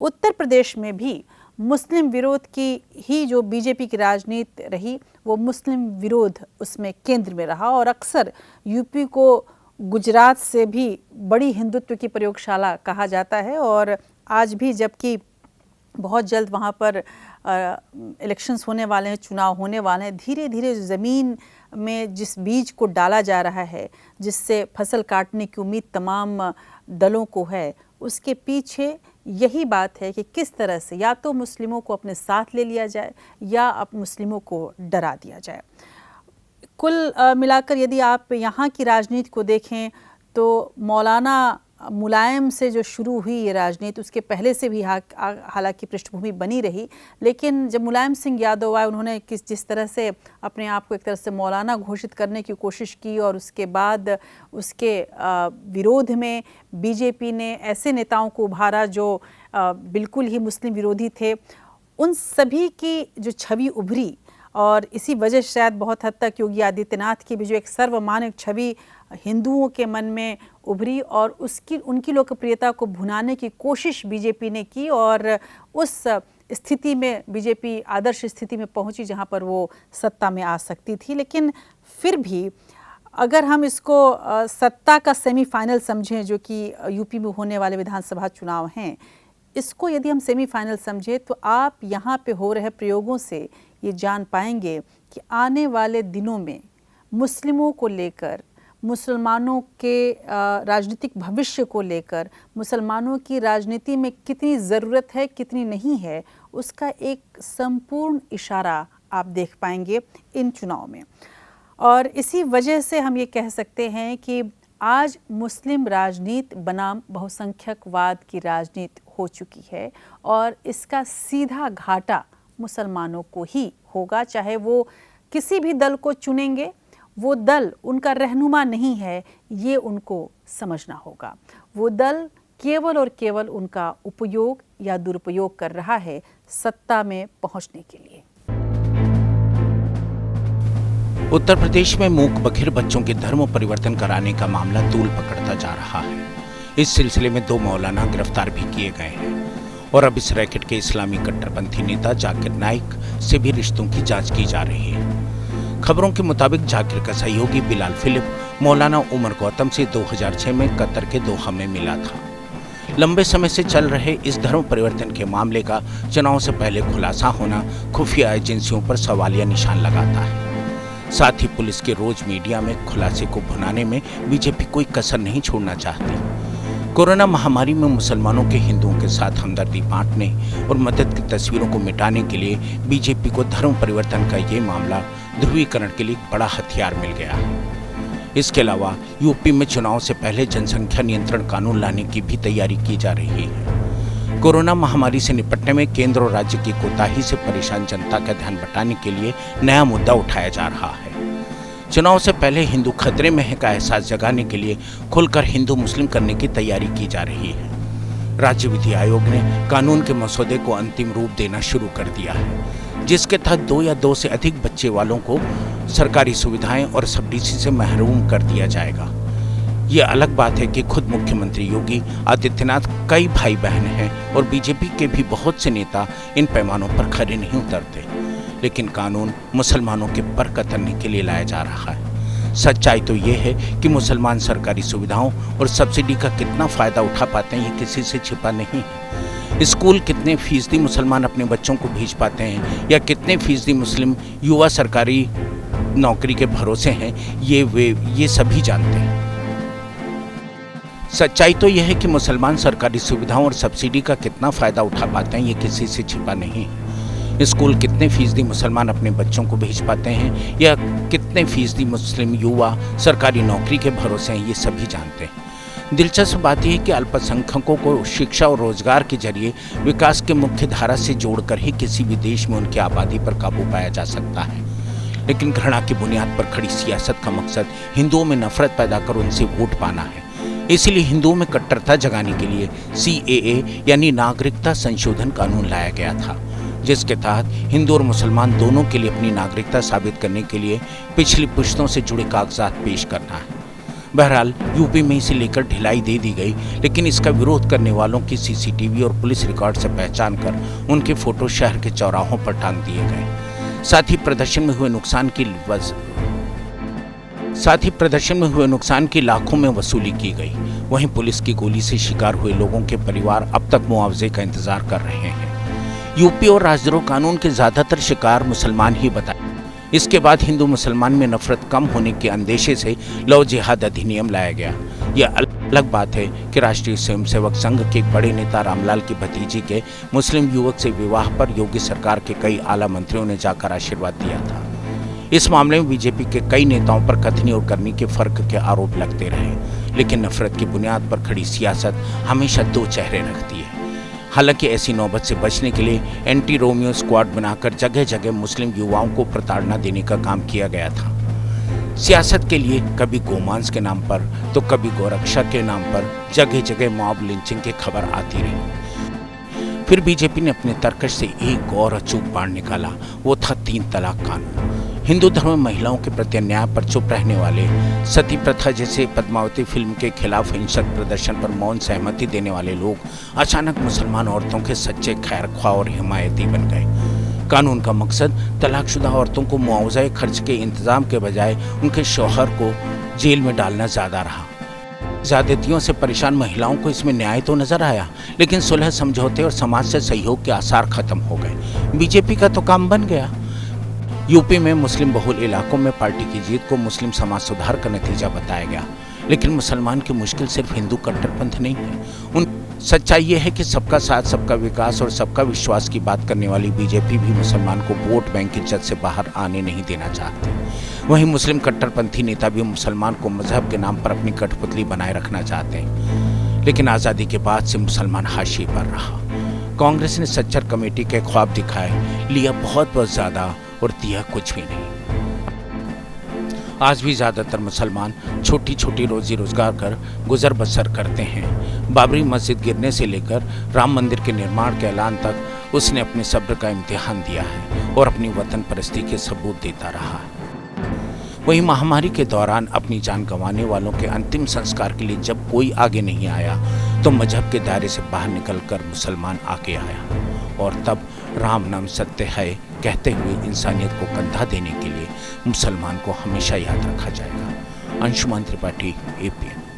उत्तर प्रदेश में भी मुस्लिम विरोध की ही जो बीजेपी की राजनीति रही, वो मुस्लिम विरोध उसमें केंद्र में रहा और अक्सर यूपी को गुजरात से भी बड़ी हिंदुत्व की प्रयोगशाला कहा जाता है। और आज भी जबकि बहुत जल्द वहाँ पर इलेक्शंस होने वाले हैं, चुनाव होने वाले हैं, धीरे धीरे ज़मीन में जिस बीज को डाला जा रहा है, जिससे फसल काटने की उम्मीद तमाम दलों को है, उसके पीछे यही बात है कि किस तरह से या तो मुस्लिमों को अपने साथ ले लिया जाए या अब मुस्लिमों को डरा दिया जाए। कुल मिलाकर यदि आप यहाँ की राजनीति को देखें तो मौलाना मुलायम से जो शुरू हुई ये राजनीति, उसके पहले से भी हालांकि पृष्ठभूमि बनी रही, लेकिन जब मुलायम सिंह यादव आए, उन्होंने जिस तरह से अपने आप को एक तरह से मौलाना घोषित करने की कोशिश की और उसके बाद उसके विरोध में बीजेपी ने ऐसे नेताओं को उभारा जो बिल्कुल ही मुस्लिम विरोधी थे। उन सभी की जो छवि उभरी और इसी वजह से शायद बहुत हद तक योगी आदित्यनाथ की भी जो एक सर्वमान्य छवि हिंदुओं के मन में उभरी और उनकी लोकप्रियता को भुनाने की कोशिश बीजेपी ने की और उस स्थिति में बीजेपी आदर्श स्थिति में पहुंची जहां पर वो सत्ता में आ सकती थी। लेकिन फिर भी अगर हम इसको सत्ता का सेमीफाइनल समझें, जो कि यूपी में होने वाले विधानसभा चुनाव हैं, इसको यदि हम सेमीफाइनल समझें तो आप यहाँ पे हो रहे प्रयोगों से ये जान पाएंगे कि आने वाले दिनों में मुस्लिमों को लेकर, मुसलमानों के राजनीतिक भविष्य को लेकर, मुसलमानों की राजनीति में कितनी ज़रूरत है, कितनी नहीं है, उसका एक संपूर्ण इशारा आप देख पाएंगे इन चुनाव में। और इसी वजह से हम ये कह सकते हैं कि आज मुस्लिम राजनीति बनाम बहुसंख्यकवाद की राजनीति हो चुकी है और इसका सीधा घाटा मुसलमानों को ही होगा। चाहे वो किसी भी दल को चुनेंगे, वो दल उनका रहनुमा नहीं है, ये उनको समझना होगा। वो दल केवल और केवल उनका उपयोग या दुरुपयोग कर रहा है सत्ता में पहुंचने के लिए। उत्तर प्रदेश में मूक बधिर बच्चों के धर्म परिवर्तन कराने का मामला तूल पकड़ता जा रहा है। इस सिलसिले में 2 मौलाना गिरफ्तार भी किए गए हैं और अब इस रैकेट के इस्लामी कट्टरपंथी नेता जाकिर नाइक से भी रिश्तों की जांच की जा रही है। खबरों के मुताबिक जाकिर का सहयोगी बिलाल फिलिप मौलाना उमर गौतम से 2006 में कतर के दोहा में मिला था। लंबे समय से चल रहे इस धर्म परिवर्तन के मामले का चुनाव से पहले खुलासा होना खुफिया एजेंसियों पर सवालिया निशान लगाता है। साथ ही पुलिस के रोज मीडिया में खुलासे को भुनाने में बीजेपी कोई कसर नहीं छोड़ना चाहती। कोरोना महामारी में मुसलमानों के हिंदुओं के साथ हमदर्दी बांटने और मदद की तस्वीरों को मिटाने के लिए बीजेपी को धर्म परिवर्तन का ये मामला ध्रुवीकरण के लिए एक बड़ा हथियार मिल गया है। इसके अलावा यूपी में चुनाव से पहले जनसंख्या नियंत्रण कानून लाने की भी तैयारी की जा रही है। कोरोना महामारी से निपटने में केंद्र और राज्य की कोताही से परेशान जनता का ध्यान बटाने के लिए नया मुद्दा उठाया जा रहा है। चुनाव से पहले हिंदू खतरे में है का एहसास जगाने के लिए खुलकर हिंदू मुस्लिम करने की तैयारी की जा रही है। राज्य विधि आयोग ने कानून के मसौदे को अंतिम रूप देना शुरू कर दिया है, जिसके तहत 2 या 2 से अधिक बच्चे वालों को सरकारी सुविधाएं और सब्सिडी से महरूम कर दिया जाएगा। ये अलग बात है कि खुद मुख्यमंत्री योगी आदित्यनाथ कई भाई बहन हैं और बीजेपी के भी बहुत से नेता इन पैमानों पर खरे नहीं उतरते, लेकिन कानून मुसलमानों के पर कतरने के लिए लाया जा रहा है। सच्चाई तो ये है कि मुसलमान सरकारी सुविधाओं और सब्सिडी का कितना फ़ायदा उठा पाते हैं, ये किसी से छिपा नहीं है। स्कूल कितने फीसदी मुसलमान अपने बच्चों को भेज पाते हैं या कितने फीसदी मुस्लिम युवा सरकारी नौकरी के भरोसे हैं, ये सभी जानते हैं। सच्चाई तो यह है कि मुसलमान सरकारी सुविधाओं और सब्सिडी का कितना फ़ायदा उठा पाते हैं, ये किसी से छिपा नहीं है। स्कूल कितने फीसदी मुसलमान अपने बच्चों को भेज पाते हैं या कितने फीसदी मुस्लिम युवा सरकारी नौकरी के भरोसे हैं, ये सभी जानते हैं। दिलचस्प बात यह है कि अल्पसंख्यकों को शिक्षा और रोजगार के जरिए विकास के मुख्य धारा से जोड़कर ही किसी भी देश में उनकी आबादी पर काबू पाया जा सकता है। लेकिन घृणा की बुनियाद पर खड़ी सियासत का मकसद हिंदुओं में नफरत पैदा कर उनसे वोट पाना है। इसलिए हिंदुओं में कट्टरता जगाने के लिए CAA यानी नागरिकता संशोधन कानून लाया गया था, जिसके तहत हिंदू और मुसलमान दोनों के लिए अपनी नागरिकता साबित करने के लिए पिछली पुश्तों से जुड़े कागजात पेश करना है। बहरहाल यूपी में इसे लेकर ढिलाई दे दी गई, लेकिन इसका विरोध करने वालों की सीसीटीवी और पुलिस रिकॉर्ड से पहचान कर उनके फोटो शहर के चौराहों पर टांग दिए गए। साथ ही प्रदर्शन में हुए नुकसान की लाखों में वसूली की गई। वहीं पुलिस की गोली से शिकार हुए लोगों के परिवार अब तक मुआवजे का इंतजार कर रहे हैं। यूपी और राजद्रोह कानून के ज्यादातर शिकार मुसलमान ही बताए। इसके बाद हिंदू मुसलमान में नफरत कम होने के अंदेशे से लव जिहाद अधिनियम लाया गया। यह अलग बात है कि राष्ट्रीय स्वयंसेवक संघ के एक बड़े नेता रामलाल की भतीजी के मुस्लिम युवक से विवाह पर योगी सरकार के कई आला मंत्रियों ने जाकर आशीर्वाद दिया था। इस मामले में बीजेपी के कई नेताओं पर कथनी और करनी के फर्क के आरोप लगते रहे, लेकिन नफरत की बुनियाद पर खड़ी सियासत हमेशा दो चेहरे रखती है। हालांकि ऐसी नौबत से बचने के लिए एंटी रोमियो स्क्वाड बनाकर जगह जगह मुस्लिम युवाओं को प्रताड़ना देने का काम किया गया था। सियासत के लिए कभी गोमांस के नाम पर तो कभी गोरक्षा के नाम पर जगह जगह मॉब लिंचिंग की खबर आती रही। फिर बीजेपी ने अपने तर्कश से एक और अचूक बाढ़ निकाला, वो था 3 तलाक कानून। हिंदू धर्म में महिलाओं के प्रति अन्याय पर चुप रहने वाले, सती प्रथा जैसे पद्मावती फिल्म के खिलाफ हिंसक प्रदर्शन पर मौन सहमति देने वाले लोग अचानक मुसलमान औरतों के सच्चे खैरख्वाह और हिमायती बन गए। कानून का मकसद तलाकशुदा औरतों को मुआवजा खर्च के इंतजाम के बजाय उनके शौहर को जेल में डालना ज्यादा रहा। ज्यादतियों से परेशान महिलाओं को इसमें न्याय तो नजर आया, लेकिन सुलह समझौते और समाज से सहयोग के आसार खत्म हो गए। बीजेपी का तो काम बन गया। यूपी में मुस्लिम बहुल इलाकों में पार्टी की जीत को मुस्लिम समाज सुधार का नतीजा बताया गया, लेकिन मुसलमान की मुश्किल सिर्फ हिंदू कट्टरपंथ नहीं है। सच्चाई ये है कि सबका साथ, सबका विकास और सबका विश्वास की बात करने वाली बीजेपी भी मुसलमान को वोट बैंक की इज्जत से बाहर आने नहीं देना चाहती। वहीं मुस्लिम कट्टरपंथी नेता भी मुसलमान को मजहब के नाम पर अपनी कठपुतली बनाए रखना चाहते हैं, लेकिन आज़ादी के बाद से मुसलमान हाशिए पर रहा। कांग्रेस ने सच्चर कमेटी के ख्वाब दिखाए, लिया बहुत ज़्यादा और दिया कुछ भी नहीं। आज भी ज्यादातर मुसलमान छोटी छोटी रोजी रोजगार कर गुजर बसर करते हैं। बाबरी मस्जिद गिरने से लेकर राम मंदिर के निर्माण के ऐलान तक उसने अपने सब्र का इम्तिहान दिया है और अपनी वतन परस्ती के सबूत देता रहा है। वहीं महामारी के दौरान अपनी जान गंवाने वालों के अंतिम संस्कार के लिए जब कोई आगे नहीं आया, तो मजहब के दायरे से बाहर निकलकर मुसलमान आगे आया, और तब राम नाम सत्य है कहते हुए इंसानियत को कंधा देने के लिए मुसलमान को हमेशा याद रखा जाएगा। अंशुमान त्रिपाठी, APN।